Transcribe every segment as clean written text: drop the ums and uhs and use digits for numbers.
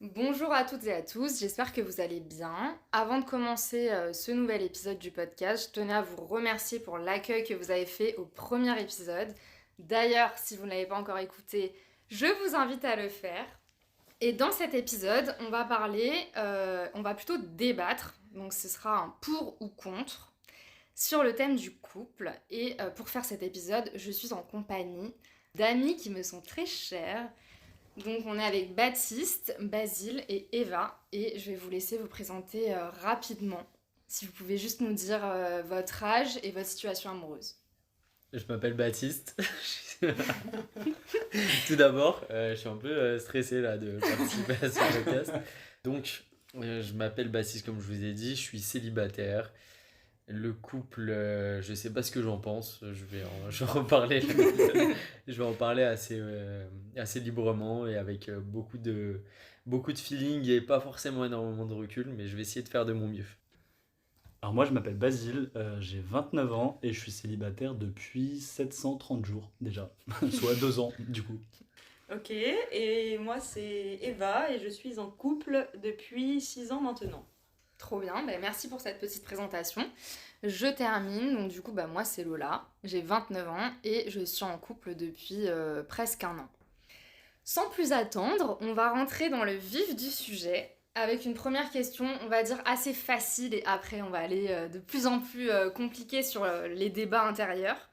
Bonjour à toutes et à tous, j'espère que vous allez bien. Avant de commencer ce nouvel épisode du podcast, je tenais à vous remercier pour l'accueil que vous avez fait au premier épisode. D'ailleurs, si vous ne l'avez pas encore écouté, je vous invite à le faire. Et dans cet épisode, on va plutôt débattre, donc ce sera un pour ou contre, sur le thème du couple. Et pour faire cet épisode, je suis en compagnie d'amis qui me sont très chers. Donc on est avec Baptiste, Basile et Eva et je vais vous laisser vous présenter rapidement. Si vous pouvez juste nous dire votre âge et votre situation amoureuse. Je m'appelle Baptiste. Tout d'abord, je suis un peu stressé là de participer à ce podcast. Donc, je m'appelle Baptiste comme je vous ai dit, je suis célibataire. Le couple, je sais pas ce que j'en pense, je vais en parler, je vais en parler assez librement et avec beaucoup de feeling et pas forcément énormément de recul, mais je vais essayer de faire de mon mieux. Alors moi je m'appelle Basile, j'ai 29 ans et je suis célibataire depuis 730 jours déjà, soit 2 ans du coup. Ok, et moi c'est Eva et je suis en couple depuis 6 ans maintenant. Trop bien, merci pour cette petite présentation. Je termine, donc du coup moi c'est Lola, j'ai 29 ans et je suis en couple depuis presque un an. Sans plus attendre, on va rentrer dans le vif du sujet avec une première question, on va dire assez facile et après on va aller de plus en plus compliqué sur les débats intérieurs.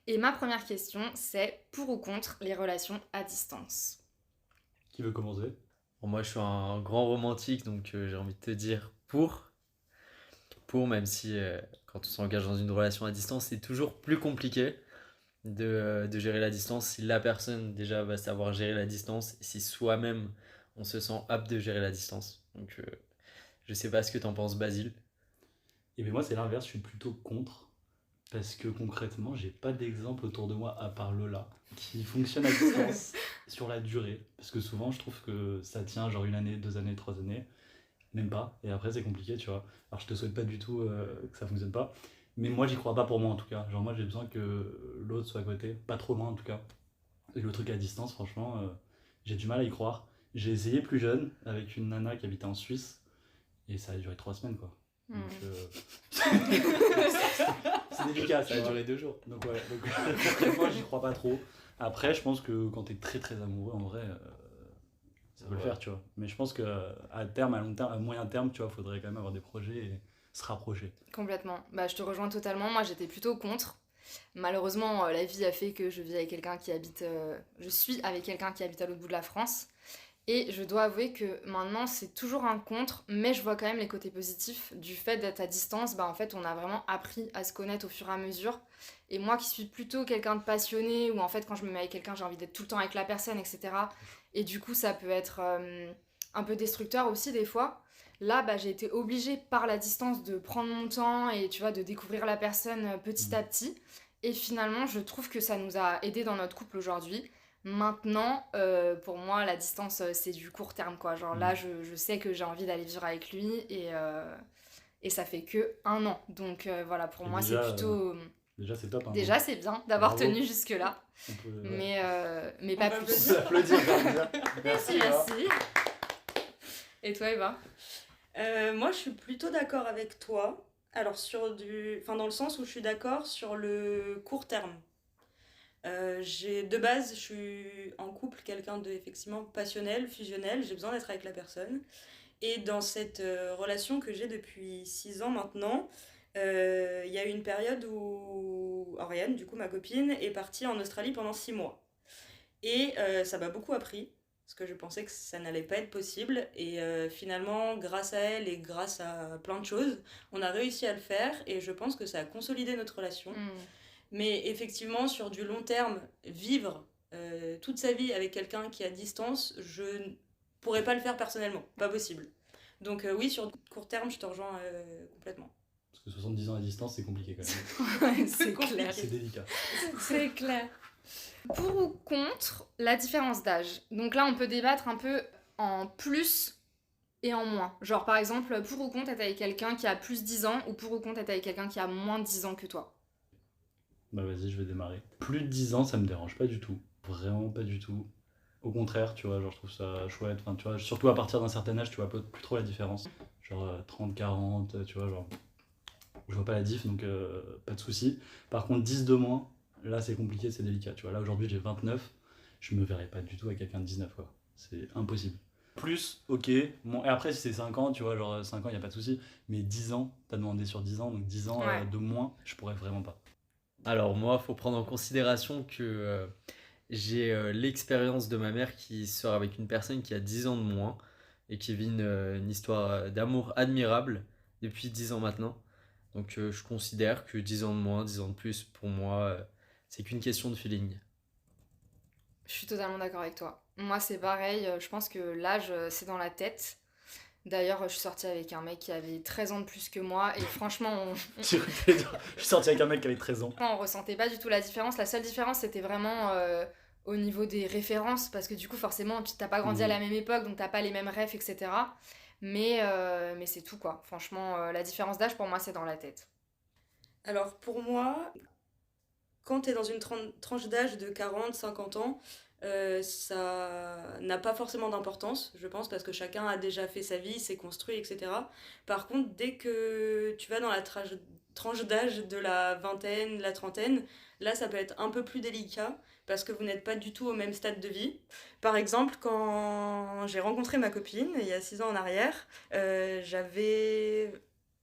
Et ma première question, c'est pour ou contre les relations à distance? Qui veut commencer? Bon, moi, je suis un grand romantique, donc j'ai envie de te dire même si quand on s'engage dans une relation à distance, c'est toujours plus compliqué de gérer la distance si la personne déjà va savoir gérer la distance et si soi-même on se sent apte de gérer la distance. Donc je sais pas ce que t'en penses, Basile. Et bien moi c'est l'inverse, je suis plutôt contre, parce que concrètement j'ai pas d'exemple autour de moi à part Lola, qui fonctionne à distance sur la durée, parce que souvent je trouve que ça tient genre 1 année, 2 années, 3 années, même pas, et après c'est compliqué tu vois. Alors je te souhaite pas du tout que ça fonctionne pas, mais moi j'y crois pas pour moi en tout cas, genre moi j'ai besoin que l'autre soit à côté, pas trop loin en tout cas. Et le truc à distance, franchement, j'ai du mal à y croire. J'ai essayé plus jeune avec une nana qui habitait en Suisse et ça a duré 3 semaines quoi. Donc c'est délicat, Ça tu a vois. duré 2 jours. Donc ouais, donc concrètement j'y crois pas trop. Après je pense que quand t'es très très amoureux en vrai, ça peut le Ouais. faire tu vois. Mais je pense que à terme, à long terme, à moyen terme, tu vois, faudrait quand même avoir des projets et se rapprocher. Complètement. Je te rejoins totalement. Moi, j'étais plutôt contre. Malheureusement, la vie a fait que je suis avec quelqu'un qui habite à l'autre bout de la France. Et je dois avouer que maintenant, c'est toujours un contre, mais je vois quand même les côtés positifs du fait d'être à distance. En fait, on a vraiment appris à se connaître au fur et à mesure. Et moi qui suis plutôt quelqu'un de passionné, où en fait, quand je me mets avec quelqu'un, j'ai envie d'être tout le temps avec la personne, etc. Et du coup, ça peut être un peu destructeur aussi des fois. Là, j'ai été obligée par la distance de prendre mon temps et tu vois, de découvrir la personne petit à petit. Et finalement, je trouve que ça nous a aidés dans notre couple aujourd'hui. Maintenant, pour moi, la distance, c'est du court terme, quoi. Genre là, je sais que j'ai envie d'aller vivre avec lui et ça fait que un an. Donc voilà, pour Et moi, déjà, c'est plutôt... déjà c'est top. Hein, Déjà, c'est bien d'avoir bravo. tenu jusque-là, On peut, ouais. mais On pas va plus. On peut applaudir, déjà. Merci. Eva. Merci. Et toi, Eva? Moi je suis plutôt d'accord avec toi. Alors dans le sens où je suis d'accord sur le court terme. De base, je suis en couple, quelqu'un de effectivement passionnel, fusionnel, j'ai besoin d'être avec la personne. Et dans cette relation que j'ai depuis 6 ans maintenant, il y a eu une période où Oriane, du coup ma copine, est partie en Australie pendant 6 mois. Et ça m'a beaucoup appris, parce que je pensais que ça n'allait pas être possible. Et finalement, grâce à elle et grâce à plein de choses, on a réussi à le faire. Et je pense que ça a consolidé notre relation. Mais effectivement, sur du long terme, vivre toute sa vie avec quelqu'un qui est à distance, je ne pourrais pas le faire personnellement. Pas possible. Donc oui, sur court terme, je te rejoins complètement. Parce que 70 ans à distance, c'est compliqué quand même. Ouais, c'est clair. C'est délicat. C'est clair. Pour ou contre la différence d'âge? Donc là, on peut débattre un peu en plus et en moins. Genre, par exemple, pour ou contre être avec quelqu'un qui a plus 10 ans ou pour ou contre être avec quelqu'un qui a moins de 10 ans que toi? Bah vas-y, je vais démarrer. Plus de 10 ans, ça me dérange pas du tout. Vraiment pas du tout. Au contraire, tu vois, genre je trouve ça chouette. Enfin, tu vois, surtout à partir d'un certain âge, tu vois plus trop la différence. Genre 30, 40, tu vois, genre je vois pas la diff, donc pas de souci. Par contre, 10 de moins, là c'est compliqué, c'est délicat. Tu vois, là aujourd'hui j'ai 29, je me verrais pas du tout avec quelqu'un de 19, quoi. C'est impossible. Plus, ok. Bon, et après, si c'est 5 ans, tu vois, genre 5 ans, il a pas de souci. Mais 10 ans, t'as demandé sur 10 ans, donc 10 ans Ouais. de moins, je pourrais vraiment pas. Alors moi, faut prendre en considération que j'ai l'expérience de ma mère qui sort avec une personne qui a 10 ans de moins et qui vit une histoire d'amour admirable depuis 10 ans maintenant. Donc je considère que 10 ans de moins, 10 ans de plus, pour moi, c'est qu'une question de feeling. Je suis totalement d'accord avec toi. Moi, c'est pareil, je pense que l'âge, c'est dans la tête. D'ailleurs, je suis sortie avec un mec qui avait 13 ans de plus que moi et franchement, Je suis sorti avec un mec qui avait 13 ans. on ressentait pas du tout la différence. La seule différence, c'était vraiment au niveau des références parce que du coup, forcément, tu t'as pas grandi à la même époque, donc t'as pas les mêmes refs, etc. Mais c'est tout, quoi. Franchement, la différence d'âge, pour moi, c'est dans la tête. Alors pour moi, quand tu es dans une tranche d'âge de 40, 50 ans, ça n'a pas forcément d'importance, je pense, parce que chacun a déjà fait sa vie, s'est construit, etc. Par contre, dès que tu vas dans la tranche d'âge de la vingtaine, la trentaine, là, ça peut être un peu plus délicat, parce que vous n'êtes pas du tout au même stade de vie. Par exemple, quand j'ai rencontré ma copine, il y a 6 ans en arrière, j'avais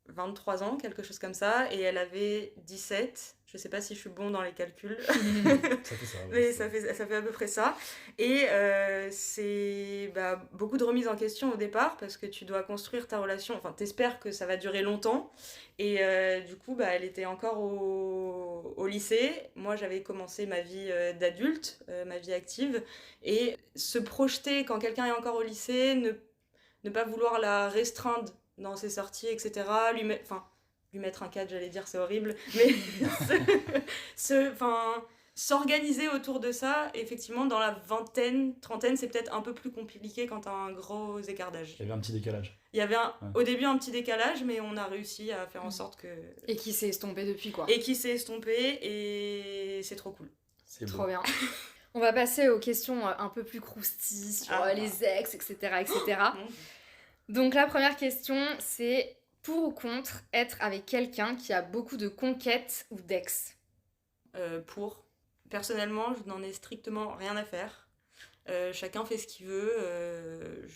23 ans, quelque chose comme ça, et elle avait 17. Je sais pas si je suis bon dans les calculs, Ça fait ça. Ouais, mais ça fait à peu près ça. Et c'est beaucoup de remises en question au départ, parce que tu dois construire ta relation, enfin t'espères que ça va durer longtemps. Et du coup, elle était encore au lycée. Moi, j'avais commencé ma vie d'adulte, ma vie active. Et se projeter quand quelqu'un est encore au lycée, ne pas vouloir la restreindre dans ses sorties, etc. Lui mettre un cadre, j'allais dire, c'est horrible, mais s'organiser autour de ça, effectivement, dans la vingtaine, trentaine, c'est peut-être un peu plus compliqué quand t'as un gros écart d'âge. Il y avait un petit décalage. Il y avait au début un petit décalage, mais on a réussi à faire en sorte que... Et qui s'est estompé depuis, quoi. Et qui s'est estompé, et c'est trop cool. C'est Trop beau. bien. On va passer aux questions un peu plus croustilles sur les ex, etc., etc. Donc la première question, c'est pour ou contre être avec quelqu'un qui a beaucoup de conquêtes ou d'ex? Pour. Personnellement, je n'en ai strictement rien à faire. Chacun fait ce qu'il veut.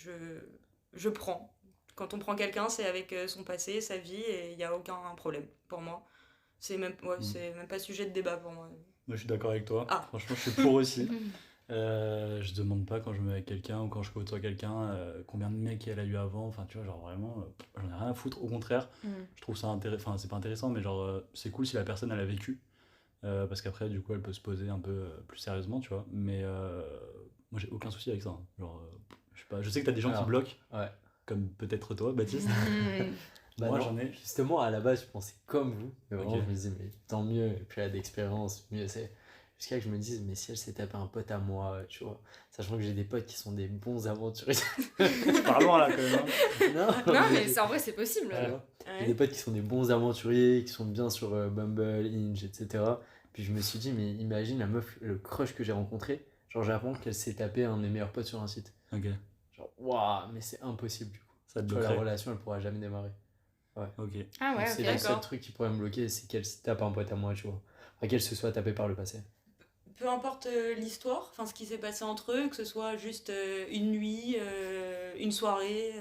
Je prends. Quand on prend quelqu'un, c'est avec son passé, sa vie, et il n'y a aucun problème pour moi. C'est même pas sujet de débat pour moi. Moi, je suis d'accord avec toi. Ah. Franchement, je suis pour aussi. Je demande pas quand je me mets avec quelqu'un ou quand je côtoie quelqu'un combien de mecs elle a eu avant. Enfin, tu vois, genre vraiment, j'en ai rien à foutre. Au contraire, je trouve ça intéressant. Enfin, c'est pas intéressant, mais genre, c'est cool si la personne elle a vécu. Parce qu'après, du coup, elle peut se poser un peu plus sérieusement, tu vois. Mais moi, j'ai aucun souci avec ça. Hein. Genre, je sais pas, je sais que t'as des gens qui bloquent. Ouais. Comme peut-être toi, Baptiste. Moi, non, j'en ai. Justement, à la base, je pensais comme vous. Mais vraiment, Ok. je me disais, mais tant mieux. Et puis, elle a d'expérience, mieux c'est. Jusqu'à que je me dise, mais si elle s'est tapé un pote à moi, tu vois. Sachant que j'ai des potes qui sont des bons aventuriers. Pas loin là, quand même. Hein. Non, mais en vrai, c'est possible. Tu vois. J'ai des potes qui sont des bons aventuriers, qui sont bien sur Bumble, Hinge, etc. Puis je me suis dit, mais imagine la meuf, le crush que j'ai rencontré. Genre, j'apprends qu'elle s'est tapé un de mes meilleurs potes sur un site. Ok. Genre, waouh, mais c'est impossible du coup. Ça te Tu vois, la bloquerait. relation, elle pourra jamais démarrer. Ok. Ah ouais, Donc, c'est ok. le seul truc qui pourrait me bloquer, c'est qu'elle se tape un pote à moi, tu vois. Enfin, qu'elle se soit tapée par le passé. Peu importe l'histoire, enfin ce qui s'est passé entre eux, que ce soit juste une nuit, une soirée,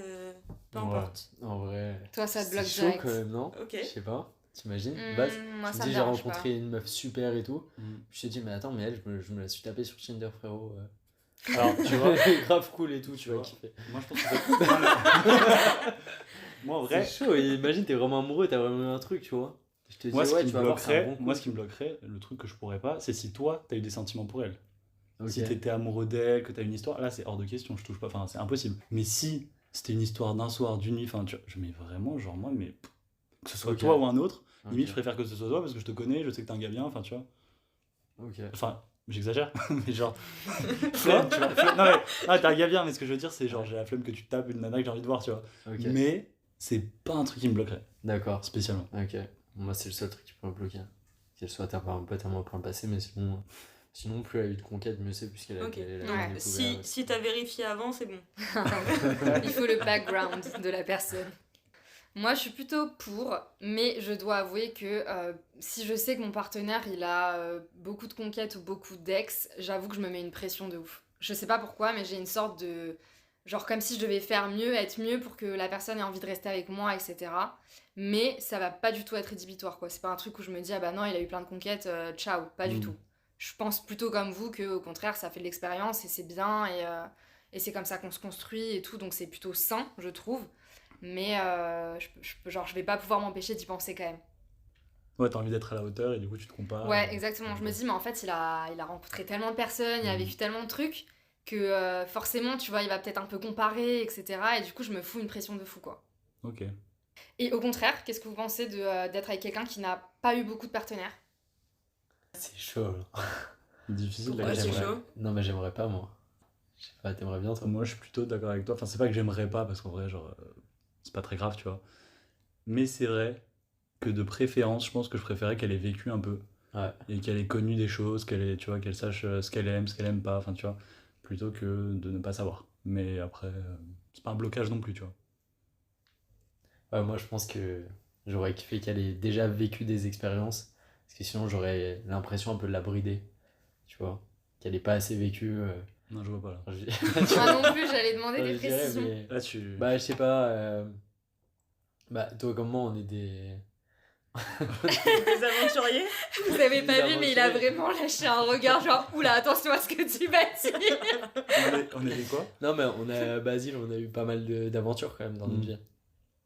peu importe. En vrai. Toi, ça te bloque c'est chaud direct. quand même, non? Ok. Je sais pas. T'imagines? Moi, Tu ça me dis, me j'ai dérange rencontré une meuf super et tout. Mm. Je te dis, mais attends, mais elle, je me la suis tapée sur Tinder, frérot. Alors, tu vois, Grave cool et tout, tu vois. vois. Kiffer. moi je pense que moi en vrai, C'est chaud, et imagine, t'es vraiment amoureux, t'as vraiment eu un truc, tu vois. Je te dis, moi ce ouais, qui tu me vas voir, c'est un bloquerait, bon coup. moi ce qui me bloquerait, le truc que je pourrais pas, c'est si toi t'as eu des sentiments pour elle. Ok. Si t'étais amoureux d'elle, que t'as une histoire, là c'est hors de question, je touche pas, enfin c'est impossible. Mais si c'était une histoire d'un soir, d'une nuit, enfin tu vois, je mets vraiment genre moi, mais que ce soit Ok. toi ou un autre, Ok. limite je préfère que ce soit toi parce que je te connais, je sais que t'es un gars bien, enfin tu vois. Ok. Enfin, j'exagère, mais genre. Flemme, tu vois. Non, mais t'es un gars bien, mais ce que je veux dire, c'est genre j'ai la flemme que tu tapes une nana que j'ai envie de voir, tu vois. Ok. Mais c'est pas un truc qui me bloquerait, D'accord. spécialement. Ok. Moi, c'est le seul truc qui peut me bloquer. Qu'elle soit tapée par un pote à moi pour le passé, mais sinon, Sinon, plus elle a eu de conquête, mieux c'est, puisqu'elle a Ok. elle a Ouais. découvert. Si t'as vérifié avant, c'est bon. Il faut le background de la personne. Moi, je suis plutôt pour, mais je dois avouer que si je sais que mon partenaire, il a beaucoup de conquêtes ou beaucoup d'ex, j'avoue que je me mets une pression de ouf. Je sais pas pourquoi, mais j'ai une sorte de... Genre comme si je devais faire mieux, être mieux pour que la personne ait envie de rester avec moi, etc. Mais ça va pas du tout être rédhibitoire, quoi. C'est pas un truc où je me dis, ah bah non, il a eu plein de conquêtes, ciao, pas du tout. Je pense plutôt comme vous que au contraire, ça fait de l'expérience et c'est bien et c'est comme ça qu'on se construit et tout, donc c'est plutôt sain, je trouve. Mais je vais pas pouvoir m'empêcher d'y penser quand même. Ouais, t'as envie d'être à la hauteur et du coup tu te compares. Ouais, exactement. Je me dis, mais en fait, il a rencontré tellement de personnes, il a vécu tellement de trucs que forcément, tu vois, il va peut-être un peu comparer, etc. Et du coup, je me fous une pression de fou, quoi. Ok. Et au contraire, qu'est-ce que vous pensez d'être avec quelqu'un qui n'a pas eu beaucoup de partenaires? C'est chaud, là. Difficile Pourquoi la c'est question. chaud? Non, mais j'aimerais pas, moi. Je sais pas, t'aimerais bien, toi? Moi je suis plutôt d'accord avec toi. Enfin, c'est pas que j'aimerais pas parce qu'en vrai, genre, c'est pas très grave, tu vois. Mais c'est vrai que de préférence, je pense que je préférais qu'elle ait vécu un peu. Ouais. Et qu'elle ait connu des choses, tu vois, qu'elle sache ce qu'elle aime pas, enfin, tu vois, plutôt que de ne pas savoir. Mais après, c'est pas un blocage non plus, tu vois. Ouais, moi, je pense que j'aurais kiffé qu'elle ait déjà vécu des expériences. Parce que sinon, j'aurais l'impression un peu de la brider. Tu vois? Qu'elle ait pas assez vécu. Non, je vois pas là. Enfin, Moi non plus, j'allais demander des je dirais, précisions. mais- Là, tu. Bah, je sais pas. Bah, toi comme moi, on est des. Des aventuriers? Vous avez pas Des vu, mais il a aventuriers. vraiment lâché un regard genre, oula, attention à ce que tu vas dire. On est des quoi? Non, mais Basile, on a eu pas mal d'aventures quand même dans notre Mm. vie.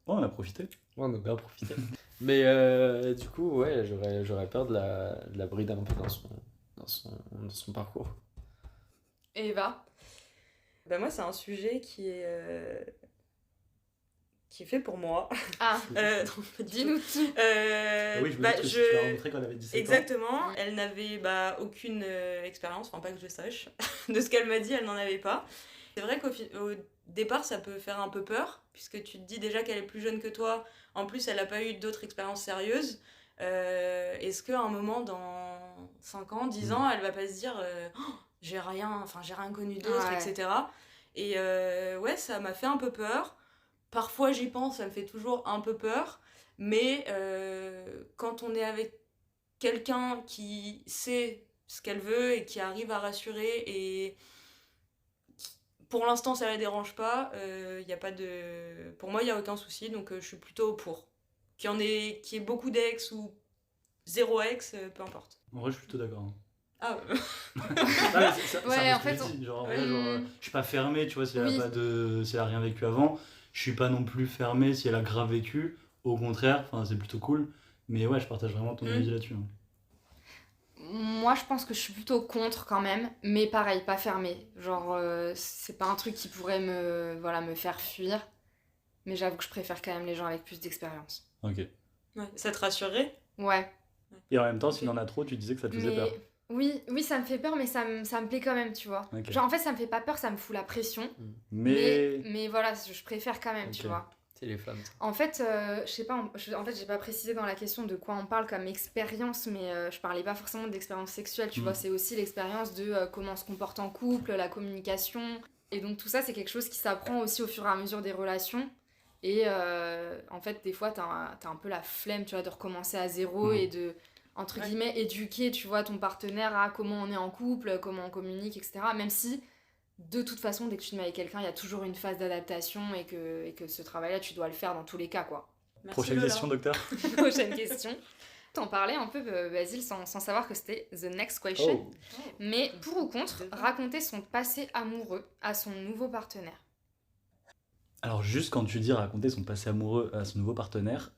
Oh, on a profité. Ouais, on a bien profité. Mais du coup, ouais, j'aurais peur de la brider un peu dans son parcours. Et Eva? Bah moi, c'est un sujet qui est fait pour moi. Ah, Non, pas du tout. dis-nous tout. Ah oui, je me dis que tu l'as rencontré quand elle avait 17 ans. Exactement, Mm. elle n'avait aucune expérience, enfin pas que je sache. De ce qu'elle m'a dit, elle n'en avait pas. C'est vrai qu'au départ, ça peut faire un peu peur, puisque tu te dis déjà qu'elle est plus jeune que toi. En plus, elle n'a pas eu d'autres expériences sérieuses. Est-ce qu'à un moment, dans 5 ans, 10 ans, elle va pas se dire oh, j'ai rien connu d'autre, Ouais. etc. Et ouais, ça m'a fait un peu peur. Parfois, j'y pense, ça me fait toujours un peu peur. Mais quand on est avec quelqu'un qui sait ce qu'elle veut et qui arrive à rassurer et pour l'instant ça la dérange pas, y a pas de... pour moi il n'y a aucun souci, donc je suis plutôt pour. Qu'il y ait beaucoup d'ex ou zéro ex, peu importe. En vrai, je suis plutôt d'accord. Hein. Ah, Ah, c'est Ouais, un en peu ce fait, que je dis. Genre, en ouais. vrai, genre, je suis pas fermé, tu vois, si elle Oui. a si elle a rien vécu avant. Je suis pas non plus fermé si elle a grave vécu. Au contraire, enfin, c'est plutôt cool. Mais ouais, je partage vraiment ton avis là-dessus. Hein. Moi, je pense que je suis plutôt contre quand même, mais pareil, pas fermée. Genre, c'est pas un truc qui pourrait me faire fuir. Mais j'avoue que je préfère quand même les gens avec plus d'expérience. Ok. ouais. Ça te rassurerait? Ouais. Et en même temps, s'il en a trop, tu disais que ça te faisait peur. Oui, ça me fait peur, mais ça me plaît quand même, tu vois. Ok. Genre, en fait, ça me fait pas peur, ça me fout la pression. Mais. Mais voilà, je préfère quand même, tu Ok. vois. C'est les femmes. En fait, je sais pas, en fait, j'ai pas précisé dans la question de quoi on parle comme expérience, mais je parlais pas forcément d'expérience sexuelle, tu vois. C'est aussi l'expérience de comment on se comporte en couple, la communication. Et donc, tout ça, c'est quelque chose qui s'apprend aussi au fur et à mesure des relations. Et en fait, des fois, t'as un peu la flemme, tu vois, de recommencer à zéro et de, entre guillemets, éduquer, tu vois, ton partenaire à comment on est en couple, comment on communique, etc. Même si, de toute façon, dès que tu te mets avec quelqu'un, il y a toujours une phase d'adaptation et que ce travail-là, tu dois le faire dans tous les cas, quoi. Merci, Prochaine Lola. question, docteur. Prochaine question. T'en parlais un peu, Basile, sans savoir que c'était the next question. Oh. Mais pour ou contre, raconter son passé amoureux à son nouveau partenaire. Alors, juste quand tu dis raconter son passé amoureux à son nouveau partenaire,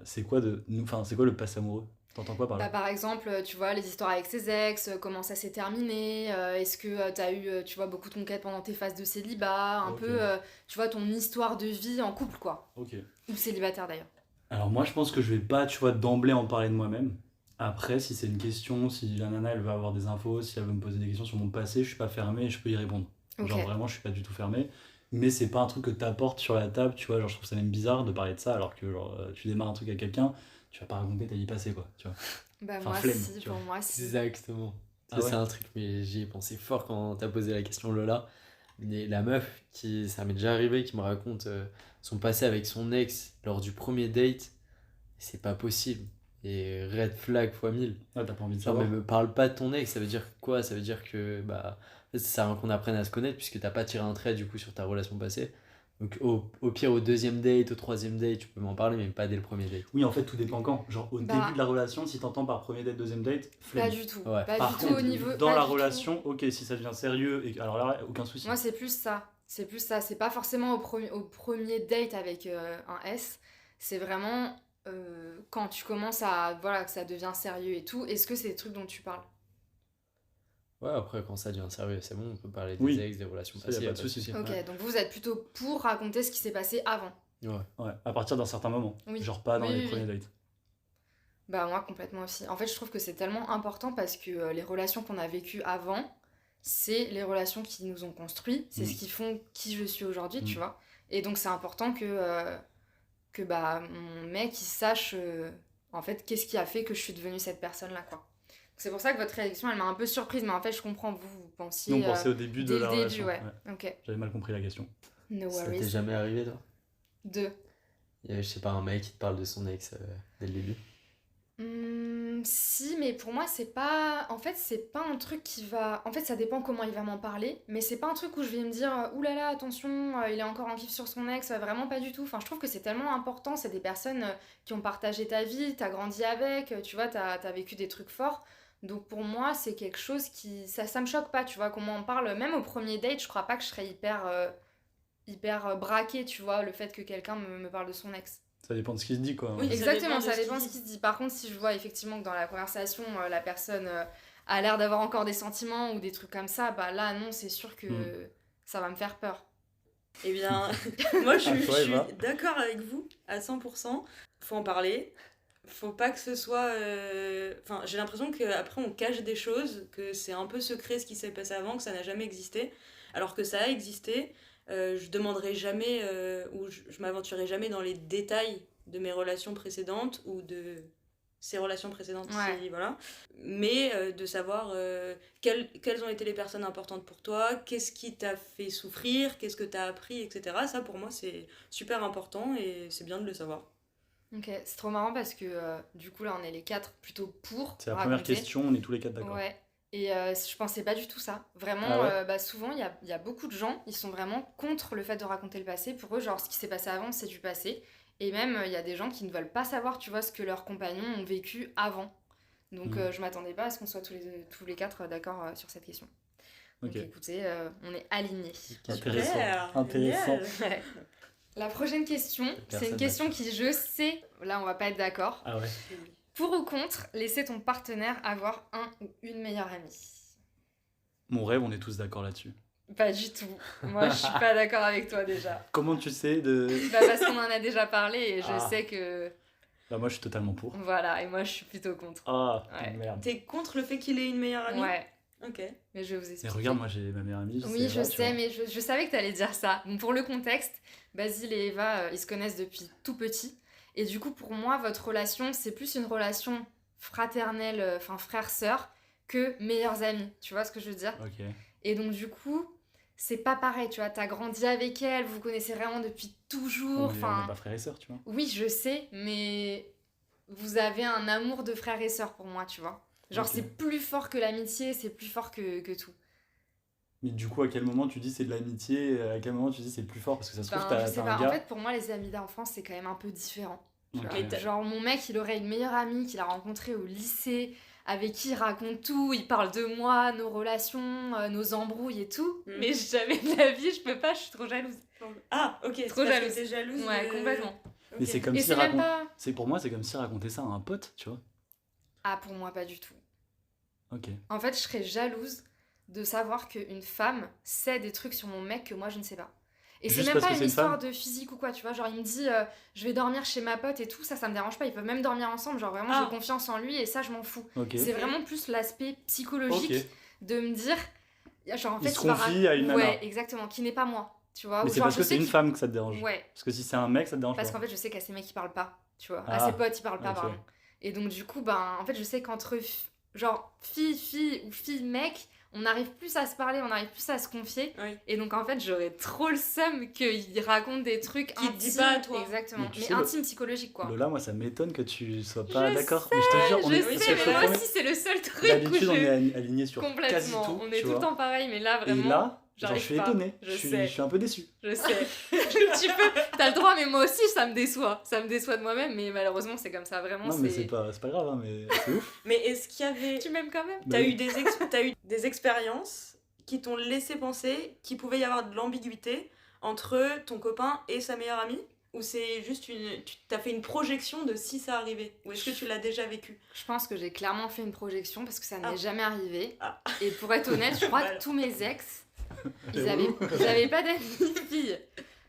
c'est quoi le passé amoureux? T'entends quoi par là? Bah, par exemple, tu vois, les histoires avec ses ex, comment ça s'est terminé, est-ce que t'as eu, tu vois, beaucoup de conquêtes pendant tes phases de célibat, un Ok. peu, tu vois, ton histoire de vie en couple, quoi. Ok. Ou célibataire, d'ailleurs. Alors moi, je pense que je vais pas, tu vois, d'emblée en parler de moi-même. Après, si c'est une question, si la nana, elle veut avoir des infos, si elle veut me poser des questions sur mon passé, je suis pas fermé et je peux y répondre. Ok. Genre vraiment, je suis pas du tout fermé. Mais c'est pas un truc que t'apportes sur la table, tu vois, genre je trouve ça même bizarre de parler de ça alors que genre tu démarres un truc à quelqu'un, tu vas pas raconter ta vie passée, quoi, tu vois. Bah, Enfin, moi, flemme, si, tu pour vois. moi, si. Exactement. Ah ouais. C'est un truc, mais j'y ai pensé fort quand t'as posé la question Lola. Mais la meuf, ça m'est déjà arrivé, qui me raconte son passé avec son ex lors du premier date, c'est pas possible. Et red flag fois 1000. Ah, t'as pas envie de Genre, mais savoir. me parle pas de ton ex, ça veut dire quoi? Ça veut dire que bah, en fait, ça sert à rien qu'on apprenne à se connaître puisque t'as pas tiré un trait du coup sur ta relation passée. Donc au pire, au deuxième date, au troisième date, tu peux m'en parler, mais pas dès le premier date. Oui, en fait, tout dépend quand. Genre, au Bah. début de la relation, si t'entends par premier date, deuxième date, Pas flemme. du tout. Ouais. Pas Par du tout contre, au niveau. dans pas la du tout. relation, ok, si ça devient sérieux, alors là, aucun souci. Moi, c'est plus ça. C'est plus ça. C'est pas forcément au premier date avec un S. C'est vraiment quand tu commences à. Voilà, que ça devient sérieux et tout. Est-ce que c'est des trucs dont tu parles? Ouais, après, quand ça devient sérieux, c'est bon, on peut parler des Oui. ex, des relations Ça, passées, y a y pas de souci. Ok, Ouais. donc vous êtes plutôt pour raconter ce qui s'est passé avant. Ouais. Ouais, à partir d'un certain moment. Oui. Genre pas dans Oui, les oui, premiers oui. dates. Bah, moi, complètement aussi. En fait, je trouve que c'est tellement important parce que les relations qu'on a vécues avant, c'est les relations qui nous ont construits. C'est Mm. ce qui font qui je suis aujourd'hui, tu Mm. vois. Et donc, c'est important que bah, mon mec, il sache en fait qu'est-ce qui a fait que je suis devenue cette personne-là, quoi. C'est pour ça que votre réaction, elle m'a un peu surprise, mais en fait, je comprends, vous pensiez Donc, pensez au début dès de le la début, relation. ouais. Ok, J'avais mal compris la question. no Ça t'est worries. jamais arrivé, toi? Deux. Je sais pas, un mec qui te parle de son ex dès le début. Si, mais pour moi, c'est pas. En fait, c'est pas un truc qui va. En fait, ça dépend comment il va m'en parler, mais c'est pas un truc où je vais me dire oulala, attention, il est encore en kiff sur son ex, vraiment pas du tout. Enfin, je trouve que c'est tellement important. C'est des personnes qui ont partagé ta vie, t'as grandi avec, tu vois, t'as vécu des trucs forts. Donc pour moi, c'est quelque chose qui. Ça me choque pas, tu vois, qu'on m'en parle. Même au premier date, je crois pas que je serais hyper braquée, tu vois, le fait que quelqu'un me parle de son ex. Ça dépend de ce qui se dit, quoi. Oui, Ouais. Exactement, ça ça dépend dépend de de ce ce qu'il qu'il dit. Par contre, si je vois effectivement que dans la conversation, la personne a l'air d'avoir encore des sentiments ou des trucs comme ça, bah là, non, c'est sûr que ça va me faire peur. Eh bien, moi je Toi, suis Eva d'accord avec vous à 100%. Faut en parler. Faut pas que ce soit. Enfin, j'ai l'impression qu'après on cache des choses, que c'est un peu secret ce qui s'est passé avant, que ça n'a jamais existé. Alors que ça a existé. Je demanderai jamais ou je m'aventurerai jamais dans les détails de mes relations précédentes ou de ces relations précédentes. Ouais. Voilà. Mais de savoir quelles ont été les personnes importantes pour toi, qu'est-ce qui t'a fait souffrir, qu'est-ce que t'as appris, etc. Ça pour moi c'est super important et c'est bien de le savoir. Ok, c'est trop marrant parce que du coup, là, on est les quatre plutôt pour C'est la première raconter. question, on est tous les quatre d'accord. Ouais. Et je pensais pas du tout ça. Vraiment, Ah ouais bah, souvent, il y a beaucoup de gens, ils sont vraiment contre le fait de raconter le passé. Pour eux, genre, ce qui s'est passé avant, c'est du passé. Et même, il y a des gens qui ne veulent pas savoir, tu vois, ce que leurs compagnons ont vécu avant. Donc, je m'attendais pas à ce qu'on soit tous les quatre d'accord sur cette question. Donc, Ok. écoutez, on est alignés. Intéressant. Super, Intéressant. génial. Ouais. La prochaine question, c'est Personne une question qui, je sais, là, on va pas être d'accord. Ah ouais. Pour ou contre, laisser ton partenaire avoir un ou une meilleure amie? Mon rêve, on est tous d'accord là-dessus. Pas du tout. Moi, je suis pas d'accord avec toi déjà. Comment tu sais de... Bah, parce qu'on en a déjà parlé et je Ah. sais que. Bah moi, je suis totalement pour. Voilà, et moi, je suis plutôt contre. Ah, Ouais. merde. T'es contre le fait qu'il ait une meilleure amie? Ouais, Ok. mais je vais vous Mais expliquer. regarde, moi, j'ai ma meilleure amie. Oui, c'est je Eva, tu sais, vois. mais je savais que t'allais dire ça. Bon, pour le contexte, Basile et Eva, ils se connaissent depuis tout petit. Et du coup, pour moi, votre relation, c'est plus une relation fraternelle, enfin frère-sœur, que meilleurs amis. Tu vois ce que je veux dire? Ok. Et donc, du coup, c'est pas pareil, tu vois. T'as grandi avec elle, vous vous connaissez vraiment depuis toujours. On Enfin, est pas frères et sœurs, tu vois. oui, je sais, mais vous avez un amour de frère et sœur pour moi, tu vois. Genre, Ok. c'est plus fort que l'amitié, c'est plus fort que tout. Mais du coup, à quel moment tu dis c'est de l'amitié, à quel moment tu dis c'est plus fort parce que ça se trouve, Enfin, je t'as sais un pas. En gars. fait, pour moi, les amis d'enfance, c'est quand même un peu différent. Tu Ok. vois. Mais Genre, mon mec, il aurait une meilleure amie qu'il a rencontrée au lycée, avec qui il raconte tout, il parle de moi, nos relations, nos embrouilles et tout. Mm. Mais jamais de la vie, je peux pas, je suis trop jalouse. Ah, ok. c'est Trop parce que jalouse. t'es jalouse. Ouais, de- complètement. Mais Ok. c'est comme Et si c'est même raconte... pas... C'est pour moi, c'est comme si raconter ça à un pote, tu vois. Ah, pour moi, pas du tout. Ok. En fait, je serais jalouse de savoir qu'une femme sait des trucs sur mon mec que moi, je ne sais pas. Et c'est Juste même parce pas que une c'est une histoire femme de physique ou quoi, tu vois. Genre, il me dit, je vais dormir chez ma pote et tout, ça me dérange pas. Ils peuvent même dormir ensemble. Genre, vraiment, Ah. j'ai confiance en lui et ça, je m'en fous. Ok. C'est vraiment plus l'aspect psychologique Ok. de me dire, genre, en Il fait, se il va confie à une nana. Ouais, exactement, qui n'est pas moi, tu vois. Mais Ou c'est genre, parce je que c'est sais une qu'il- femme que ça te dérange. Ouais, Parce que si c'est un mec, ça te dérange parce pas. qu'en fait, je sais qu'à ces mecs, ils parlent pas, tu vois. Ah. À ses potes, ils parlent pas, Ok. pardon. Et donc, du coup, ben, en fait, je sais qu'entre genre fille ou fille-mec, on n'arrive plus à se parler, on n'arrive plus à se confier. Oui. Et donc en fait, j'aurais trop le seum qu'il raconte des trucs Qu'il te intimes. dit pas à toi. Exactement. Mais tu Mais sais, intimes psychologiques, quoi. Lola, moi ça m'étonne que tu sois pas Je d'accord. Mais je te jure, on Je est sais, je te mais moi promets, aussi, c'est le seul truc où d'habitude on je... est aligné sur quasi Complètement. tout. On est tu tout le vois. temps pareil, mais là, Et vraiment... là, genre, j'arrive je suis pas. étonné. Je Je sais. suis un peu déçu. Je sais. T'as le droit, mais moi aussi, ça me déçoit. Ça me déçoit de moi-même, mais malheureusement, c'est comme ça. Vraiment, Non, mais c'est pas grave, hein, mais c'est ouf. Mais est-ce qu'il y avait. Tu m'aimes quand même? Bah T'as oui. eu des expériences qui t'ont laissé penser qu'il pouvait y avoir de l'ambiguïté entre ton copain et sa meilleure amie? Ou c'est juste t'as fait une projection de si ça arrivait? Ou est-ce que tu l'as déjà vécu? Je pense que j'ai clairement fait une projection parce que ça Ah. n'est jamais arrivé. Ah. Et pour être honnête, je crois Voilà. que tous mes ex, ils J'avoue. avaient pas d'amis filles.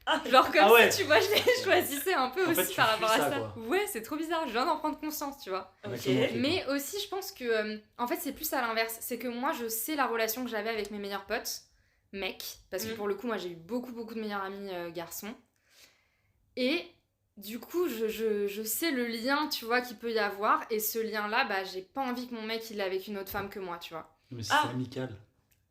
Ah. Genre comme Ah ouais. si, tu vois, je les choisissais un peu En fait, aussi tu par rapport à fuis ça. ça, quoi. Ouais, c'est trop bizarre, je viens d'en prendre conscience, tu vois. On a Ok. commencé, quoi. Mais aussi, je pense que, en fait, c'est plus à l'inverse. C'est que moi, je sais la relation que j'avais avec mes meilleurs potes, mecs, parce que Mhm. pour le coup, moi, j'ai eu beaucoup de meilleurs amis garçons. Et du coup, je sais le lien, tu vois, qu'il peut y avoir. Et ce lien-là, bah, j'ai pas envie que mon mec, il est avec une autre femme que moi, tu vois. Mais c'est Ah. amical.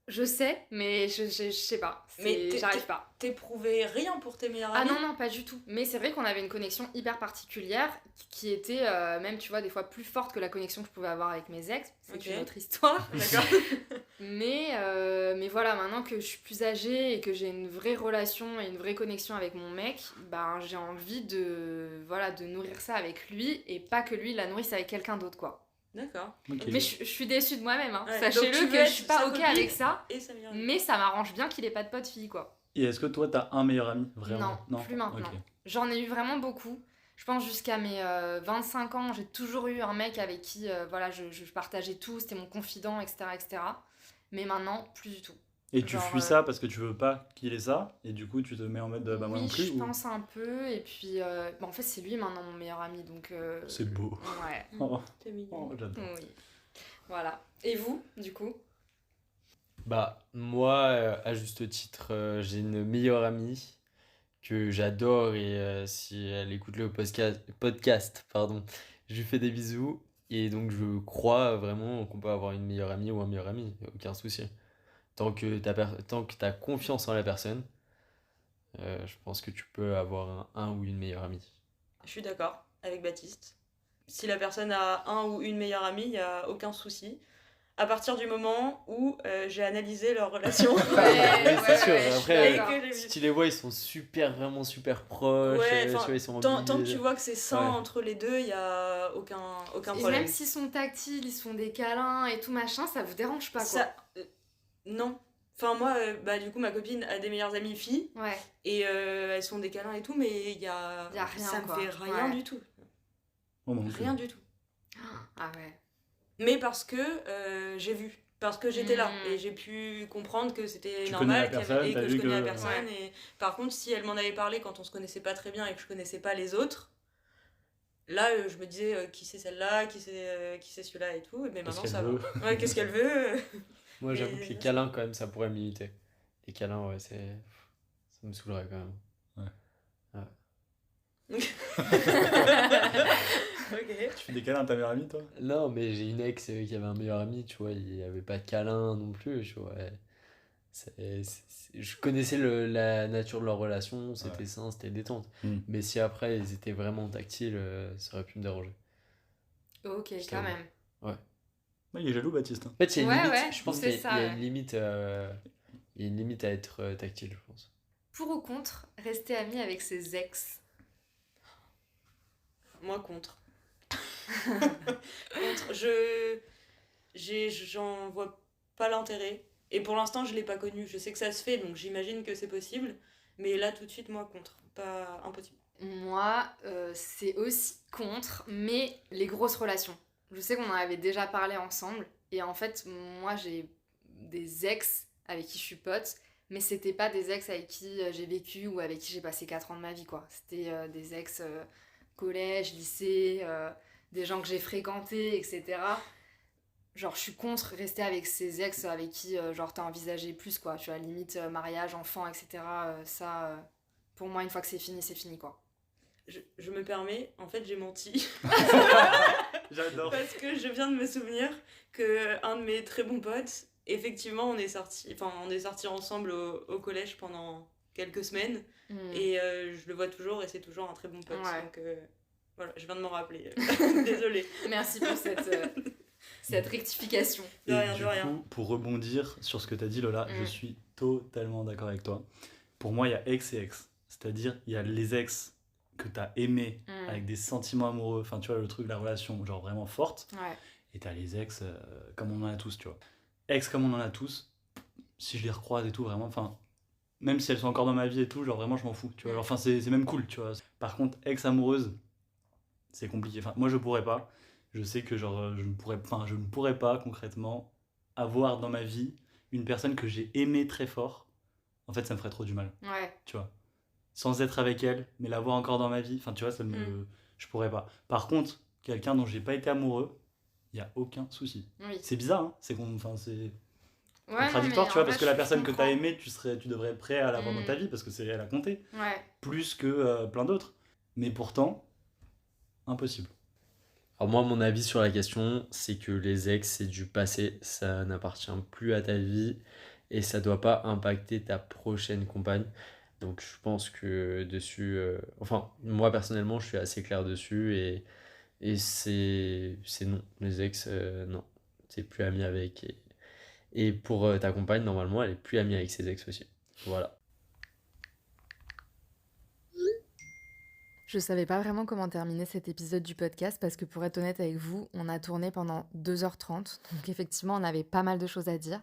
Je sais, mais je sais pas. Mais J'arrive pas. T'éprouvais rien pour tes meilleurs Ah amis? non, pas du tout. Mais c'est vrai qu'on avait une connexion hyper particulière qui était même, tu vois, des fois plus forte que la connexion que je pouvais avoir avec mes ex. C'est Ok. une autre histoire. D'accord. Mais voilà, maintenant que je suis plus âgée et que j'ai une vraie relation et une vraie connexion avec mon mec, ben j'ai envie de nourrir ça avec lui et pas que lui la nourrisse avec quelqu'un d'autre, quoi. D'accord. Ok. Mais je suis déçue de moi-même, hein. Ouais, donc tu Sachez-le veux que être je suis pas sa ok copine avec ça, Et sa meilleure amie. mais ça m'arrange bien qu'il ait pas de pote fille, quoi. Et est-ce que toi t'as un meilleur ami vraiment? Non, plus maintenant. Ok. J'en ai eu vraiment beaucoup. Je pense jusqu'à mes 25 ans, j'ai toujours eu un mec avec qui voilà, je partageais tout, c'était mon confident, etc., etc. Mais maintenant, plus du tout. Et tu Genre, fuis ça parce que tu veux pas qu'il ait ça, et du coup tu te mets en mode bah moi Oui, non plus, je ou pense un peu. Et puis, en fait, c'est lui maintenant mon meilleur ami, donc... c'est beau. Ouais, Oh, T'es mignon. oh, j'adore. oui. Voilà. Et vous, du coup? Bah, moi, à juste titre, j'ai une meilleure amie que j'adore et si elle écoute le podcast, pardon, je lui fais des bisous et donc je crois vraiment qu'on peut avoir une meilleure amie ou un meilleur ami, aucun souci. Tant que t'as confiance en la personne, je pense que tu peux avoir un ou une meilleure amie. Je suis d'accord avec Baptiste. Si la personne a un ou une meilleure amie, il n'y a aucun souci. À partir du moment où j'ai analysé leur relation. Mais c'est sûr, je suis après, d'accord. Et que j'ai Si vu. tu les vois, ils sont vraiment super proches, Ouais, tu enfin, vois, ils sont Tant que embrouillés. tu vois que c'est sain Ouais. entre les deux, il n'y a aucun Et problème. même s'ils sont tactiles, ils se font des câlins et tout machin, ça vous dérange pas, quoi. Ça, non. Enfin, moi, bah, du coup, ma copine a des meilleures amies filles Ouais. et elles sont des câlins et tout, mais il y a Y a rien, ça me quoi. fait rien Ouais. du tout. Oh, mon Dieu. Rien du tout. Ah ouais. Mais parce que j'ai vu. Parce que j'étais là Mm. et j'ai pu comprendre que c'était Tu normal connais la personne, et t'as que je vu connais la que- personne. Et par contre, si elle m'en avait parlé quand on se connaissait pas très bien et que je connaissais pas les autres, là je me disais qui c'est celle-là, qui c'est celui-là et tout. Mais Qu'est-ce maintenant qu'elle ça veut? va. Ouais, qu'est-ce qu'elle veut? Moi, Mais- j'avoue que les câlins, quand même, ça pourrait m'imiter. Les câlins, ouais, ça me saoulerait quand même. Ok. Tu fais des câlins à ta meilleure amie, toi? Non, mais j'ai une ex qui avait un meilleur ami, tu vois, il n'y avait pas de câlin non plus, tu vois. Je connaissais la nature de leur relation, c'était Ouais. sain, c'était détente. Mm. Mais si après ils étaient vraiment tactiles, ça aurait pu me déranger. Ok, Je quand t'avoue. même. Ouais, il est jaloux, Baptiste. Hein. En fait, il y a une Ouais, limite, ouais, je pense c'est qu'il y a ça, une limite, il y a une limite à être tactile, je pense. Pour ou contre, rester ami avec ses ex? Moi contre. Contre. J'en vois pas l'intérêt. Et pour l'instant, je l'ai pas connu. Je sais que ça se fait, donc j'imagine que c'est possible. Mais là, tout de suite, moi contre. Pas impossible. Moi, c'est aussi contre, mais les grosses relations. Je sais qu'on en avait déjà parlé ensemble, et en fait, moi, j'ai des ex avec qui je suis pote, mais c'était pas des ex avec qui j'ai vécu ou avec qui j'ai passé 4 ans de ma vie, quoi. C'était des ex collège, lycée, des gens que j'ai fréquentés, etc. Genre, je suis contre rester avec ces ex avec qui, genre, t'as envisagé plus, quoi. Tu vois, limite, mariage, enfant, etc. Pour moi, une fois que c'est fini, quoi. Je me permets, en fait, j'ai menti. J'adore. Parce que je viens de me souvenir qu'un de mes très bons potes, effectivement, on est sortis ensemble au collège pendant quelques semaines. Et je le vois toujours et c'est toujours un très bon pote. Ouais. Donc voilà, je viens de m'en rappeler. Désolée. Merci pour cette rectification. De Et rien, du de rien. coup, pour rebondir sur ce que tu as dit, Lola, je Mm. suis totalement d'accord avec toi. Pour moi, il y a ex et ex. C'est-à-dire, il y a les ex que tu as aimés avec des sentiments amoureux, enfin, tu vois, le truc, la relation, genre vraiment forte. Ouais. Et tu as les ex comme on en a tous, tu vois. Ex comme on en a tous, si je les recroise et tout, vraiment, enfin, même si elles sont encore dans ma vie et tout, genre vraiment, je m'en fous, tu vois. Genre, enfin, c'est même cool, tu vois. Par contre, ex amoureuse, c'est compliqué. Enfin, moi, je pourrais pas. Je sais que genre, je ne pourrais pas concrètement avoir dans ma vie une personne que j'ai aimée très fort. En fait, ça me ferait trop du mal, Ouais. tu vois. Sans être avec elle, mais l'avoir encore dans ma vie, enfin, tu vois, je pourrais pas. Par contre, quelqu'un dont j'ai pas été amoureux, il y a aucun souci. Oui. C'est bizarre, hein. C'est Ouais, contradictoire, non, mais tu vois, en parce vrai, que la je personne que tu comprends. as aimée, tu devrais être prêt à l'avoir dans ta vie parce que c'est elle a compté Ouais. plus que plein d'autres. Mais pourtant, impossible. Alors moi, mon avis sur la question, c'est que les ex, c'est du passé, ça n'appartient plus à ta vie et ça doit pas impacter ta prochaine compagne. Donc je pense que dessus, enfin moi personnellement, je suis assez clair dessus et c'est non. Les ex, non, t'es plus ami avec et pour ta compagne, normalement, elle est plus amie avec ses ex aussi. Voilà. Je savais pas vraiment comment terminer cet épisode du podcast parce que pour être honnête avec vous, on a tourné pendant 2h30. Donc effectivement, on avait pas mal de choses à dire.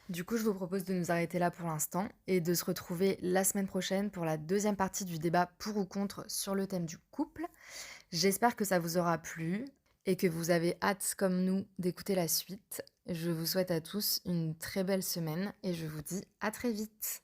Du coup, je vous propose de nous arrêter là pour l'instant et de se retrouver la semaine prochaine pour la deuxième partie du débat pour ou contre sur le thème du couple. J'espère que ça vous aura plu et que vous avez hâte, comme nous, d'écouter la suite. Je vous souhaite à tous une très belle semaine et je vous dis à très vite.